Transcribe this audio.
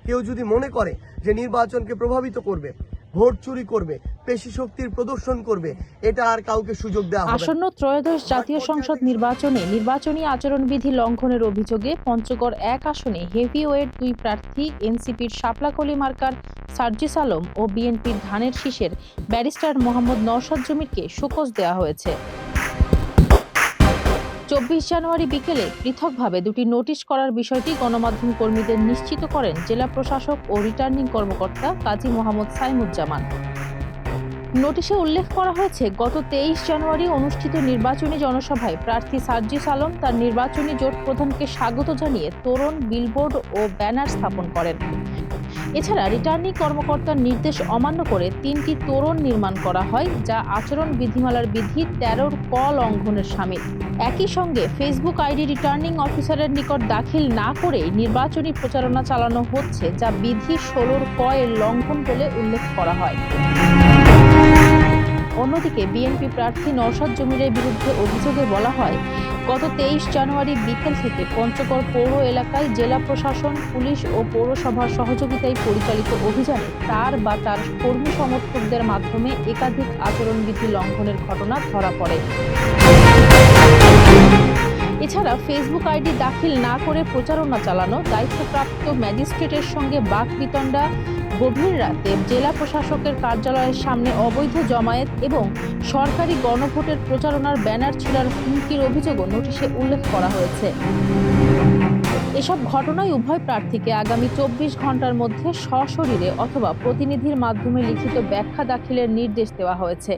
কেউ যদি মনে করে যে নির্বাচনকে প্রভাবিত করবে, ভোট চুরি করবে, পেশি শক্তির প্রদর্শন করবে, এটা আর কাউকে সুযোগ দেওয়া হবে না। আসন্ন ত্রয়োদশ জাতীয় সংসদ নির্বাচনে নির্বাচনী আচরণবিধি লঙ্ঘনের অভিযোগে পঞ্চগড় 1 আসনে হেভিওয়েট 2 প্রার্থী এনসিপির শাপলাকলি মার্কার সার্জিস আলম ও বিএনপির ধানের শীষের ব্যারিস্টার মোহাম্মদ নওশাদ জমিরকে শোকজ দেওয়া হয়েছে। 24 জানুয়ারি বিকেলে পৃথকভাবে দুটি নোটিশ করার বিষয়টি গণমাধ্যম কর্মীদের নিশ্চিত করেন জেলা প্রশাসক ও রিটার্নিং কর্মকর্তা কাজী মোহাম্মদ সাইমুজ্জামান। নোটিশে উল্লেখ করা হয়েছে, গত 23 জানুয়ারি অনুষ্ঠিত নির্বাচনী জনসভায় প্রার্থী সার্জিস আলম তার নির্বাচনী জোট প্রধানকে স্বাগত জানিয়ে তোরণ, বিলবোর্ড ও ব্যানার স্থাপন করেন। এছাড়া রিটার্নিং কর্মকর্তার নির্দেশ অমান্য করে 3টি তোরণ নির্মাণ করা হয়, যা আচরণ বিধিমালার বিধি 13 ক লঙ্ঘনের শামিল। একই সঙ্গে ফেসবুক আইডি রিটার্নিং অফিসারের নিকট দাখিল না করেই নির্বাচনী প্রচারণা চালানো হচ্ছে, যা বিধি 16 ক এর লঙ্ঘন বলে উল্লেখ করা হয়। অন্যদিকে বিএনপি প্রার্থী নওশাদ জমিরের বিরুদ্ধে অভিযোগে বলা হয়, গত 23 জানুয়ারি বিকেল থেকে পঞ্চগড় পৌর এলাকায় জেলা প্রশাসন, পুলিশ ও পৌরসভার সহযোগিতায় পরিচালিত অভিযানে তার বা তার কর্মী সমর্থকদের মাধ্যমে একাধিক আচরণবিধি লঙ্ঘনের ঘটনা ধরা পড়ে। এছাড়া ফেসবুক আইডি দাখিল না করে প্রচারণা চালানো, দায়িত্বপ্রাপ্ত ম্যাজিস্ট্রেটের সঙ্গে বাকবিতণ্ডা, গভীর রাতে জেলা প্রশাসকের কার্যালয়ের সামনে অবৈধ জমায়েত এবং সরকারি গণভোটের প্রচারণার ব্যানার ছিঁড়ার হুমকির অভিযোগও নোটিশে উল্লেখ করা হয়েছে। এসব ঘটনায় উভয় প্রার্থীকে আগামী 24 ঘন্টার মধ্যে সশরীরে অথবা প্রতিনিধির মাধ্যমে লিখিত ব্যাখ্যা দাখিলের নির্দেশ দেওয়া হয়েছে।